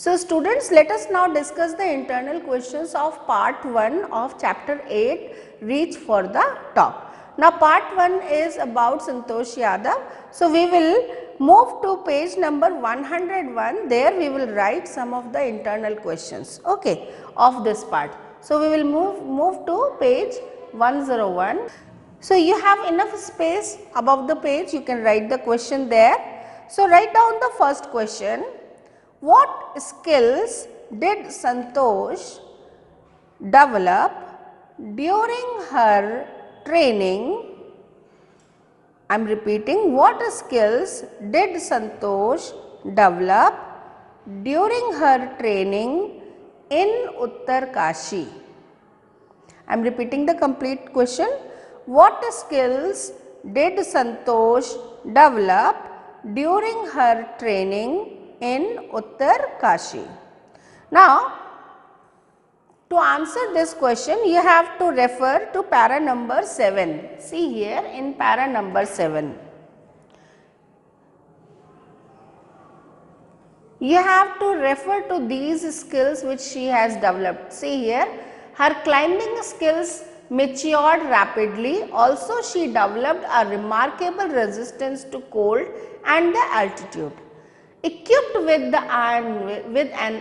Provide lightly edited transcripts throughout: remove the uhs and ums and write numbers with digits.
So students, let us now discuss the internal questions of part 1 of chapter 8, Reach for the Top. Now part 1 is about Santosh Yadav. So we will move to page number 101, there we will write some of the internal questions, okay, of this part. So we will move to page 101. So you have enough space above the page, you can write the question there. So write down the first question. What skills did Santosh develop during her training? I am repeating, what skills did Santosh develop during her training in Uttarkashi? I am repeating the complete question. What skills did Santosh develop during her training in Uttarkashi? Now, to answer this question, you have to refer to para number 7. See here in para number 7. You have to refer to these skills which she has developed. See here, her climbing skills matured rapidly. Also, she developed a remarkable resistance to cold and the altitude. Equipped with an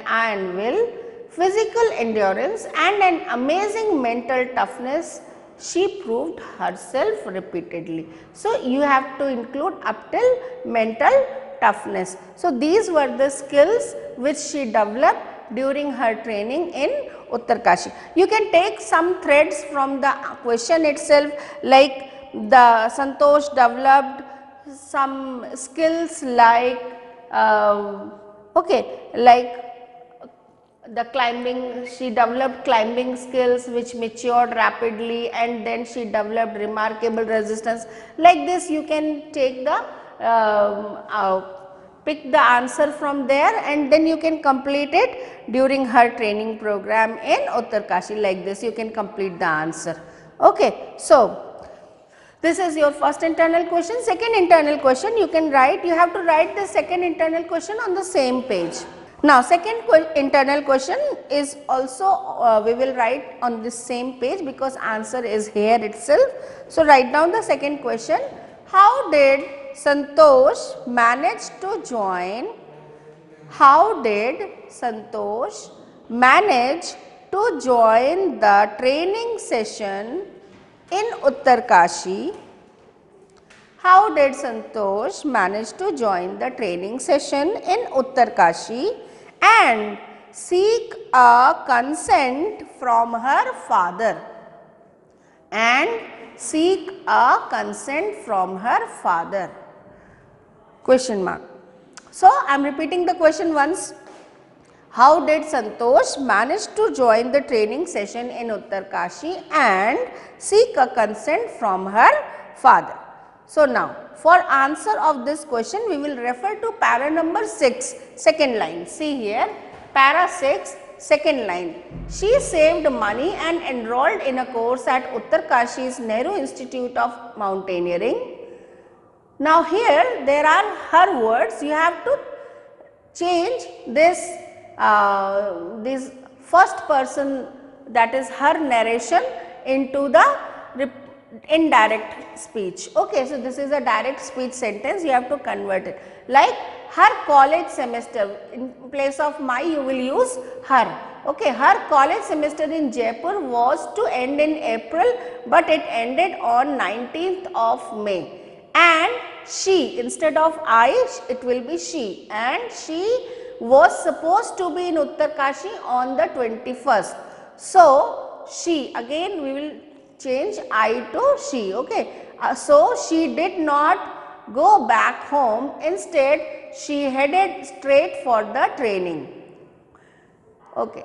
iron will, physical endurance and an amazing mental toughness, she proved herself repeatedly. So, you have to include up till mental toughness. So, these were the skills which she developed during her training in Uttarkashi. You can take some threads from the question itself, like the Santosh developed some skills like like the climbing, she developed climbing skills which matured rapidly, and then she developed remarkable resistance. Like this you can take the pick the answer from there, and then you can complete it during her training program in Uttarkashi. Like this you can complete the answer. Okay. So, this is your first internal question. Second internal question you can write, you have to write the second internal question on the same page. Now, second internal question is also we will write on this same page because answer is here itself. So, write down the second question. How did Santosh manage to join? How did Santosh manage to join the training session in Uttarkashi? How did Santosh manage to join the training session in Uttarkashi and seek a consent from her father? And seek a consent from her father? Question mark. So, I am repeating the question once. How did Santosh manage to join the training session in Uttarkashi and seek a consent from her father? So, now for answer of this question we will refer to para number 6, second line. See here, para 6, second line. She saved money and enrolled in a course at Uttarkashi's Nehru Institute of Mountaineering. Now, here there are her words, you have to change this this first person, that is her narration, into the indirect speech. Okay, so this is a direct speech sentence, you have to convert it. Like her college semester, in place of my you will use her. Okay, her college semester in Jaipur was to end in April, but it ended on 19th of May. And she, instead of I, it will be she, and she was supposed to be in Uttarkashi on the 21st. So, she, again we will change I to she. Okay. So, she did not go back home, instead she headed straight for the training. Okay.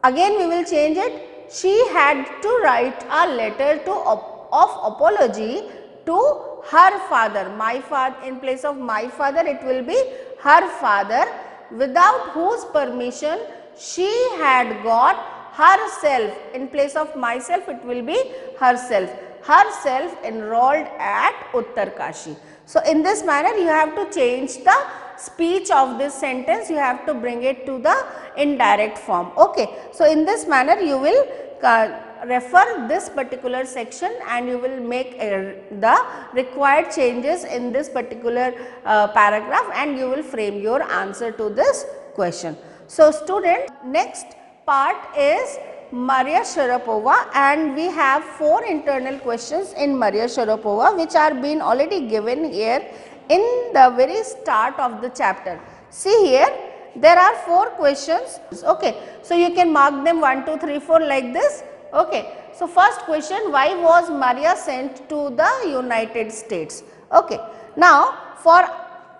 Again we will change it. She had to write a letter of apology to her father. My father, in place of my father it will be her father, without whose permission she had got herself, in place of myself it will be herself, enrolled at Uttarkashi. So, in this manner you have to change the speech of this sentence, you have to bring it to the indirect form. Okay. So, in this manner you will refer this particular section and you will make the required changes in this particular paragraph and you will frame your answer to this question. So, student, next part is Maria Sharapova, and we have 4 internal questions in Maria Sharapova which are been already given here in the very start of the chapter. See here, there are 4 questions. Okay. So, you can mark them 1, 2, 3, 4 like this. Okay. So, first question, why was Maria sent to the United States? Okay. Now, for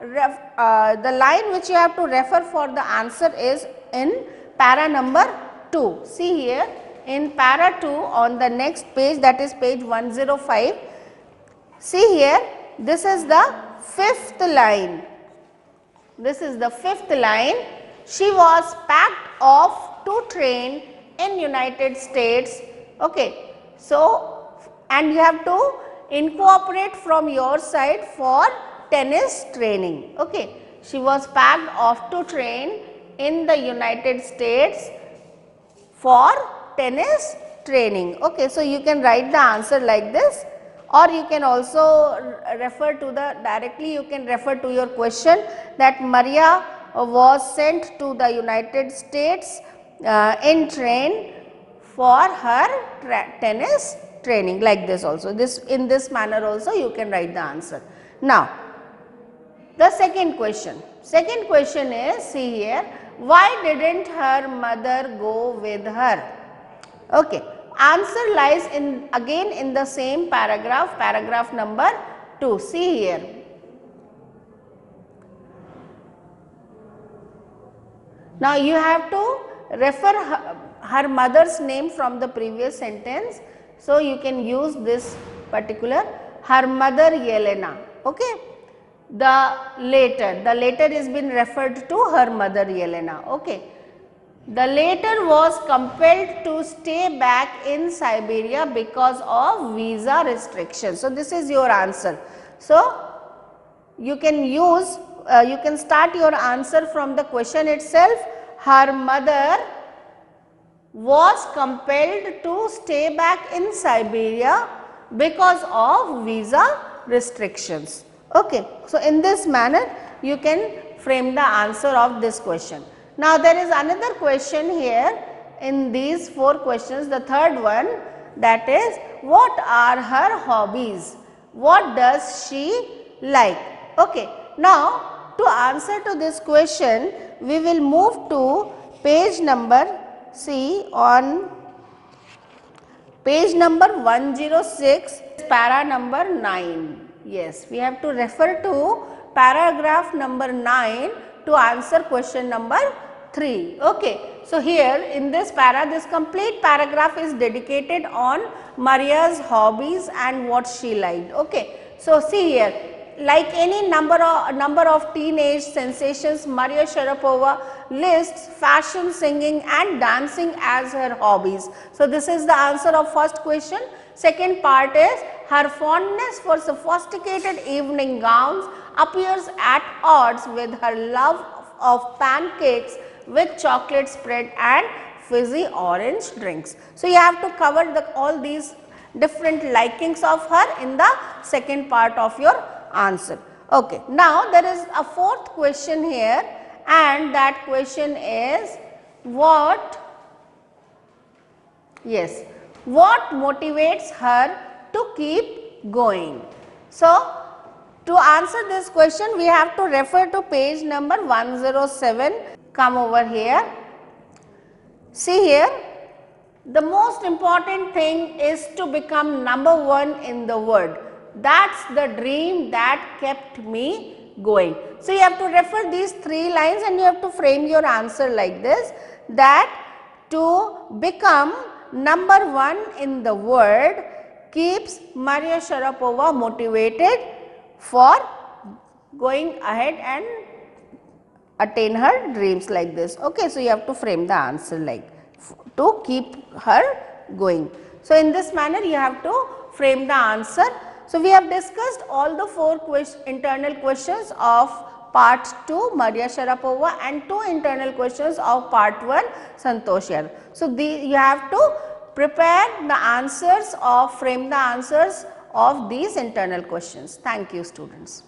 the line which you have to refer for the answer is in para number 2. See here, in para 2 on the next page, that is page 105. See here, this is the 5th line. This is the 5th line. She was packed off to train in United States. Okay. So, and you have to incorporate from your side for tennis training. Okay. She was packed off to train in the United States for tennis training. Okay. So, you can write the answer like this, or you can also refer to the directly, you can refer to your question that Maria was sent to the United States in train for her tennis training, like this also. This in this manner also you can write the answer. Now, the second question. Second question is, see here, why didn't her mother go with her? Okay. Answer lies in again in the same paragraph, paragraph number 2. See here. Now, you have to refer her mother's name from the previous sentence. So, you can use this particular, her mother Yelena. Okay. The later is been referred to her mother Yelena. Okay. The later was compelled to stay back in Siberia because of visa restrictions. So, this is your answer. So, you can use, you can start your answer from the question itself. Her mother was compelled to stay back in Siberia because of visa restrictions. Okay. So, in this manner you can frame the answer of this question. Now, there is another question here in these 4 questions, the third one, that is, what are her hobbies? What does she like? Okay. Now, to answer to this question, we will move to page number, see on page number 106, para number 9. Yes, we have to refer to paragraph number 9 to answer question number 3. Okay. So, here in this para, this complete paragraph is dedicated on Maria's hobbies and what she liked. Okay. So, see here, like any number of teenage sensations, Maria Sharapova lists fashion, singing and dancing as her hobbies. So, this is the answer of first question. Second part is, her fondness for sophisticated evening gowns appears at odds with her love of pancakes with chocolate spread and fizzy orange drinks. So, you have to cover all these different likings of her in the second part of your answer. Okay. Now, there is a fourth question here, and that question is what? Yes. What motivates her to keep going? So, to answer this question, we have to refer to page number 107. Come over here. See here, the most important thing is to become number 1 in the world. That's the dream that kept me going. So, you have to refer these 3 lines and you have to frame your answer like this, that to become number 1 in the world keeps Maria Sharapova motivated for going ahead and attain her dreams like this. Okay. So, you have to frame the answer like to keep her going. So, in this manner you have to frame the answer. So, we have discussed all the 4 internal questions of part 2 Maria Sharapova and 2 internal questions of part 1 Santosh Yadav. So, you have to prepare the answers of frame the answers of these internal questions. Thank you students.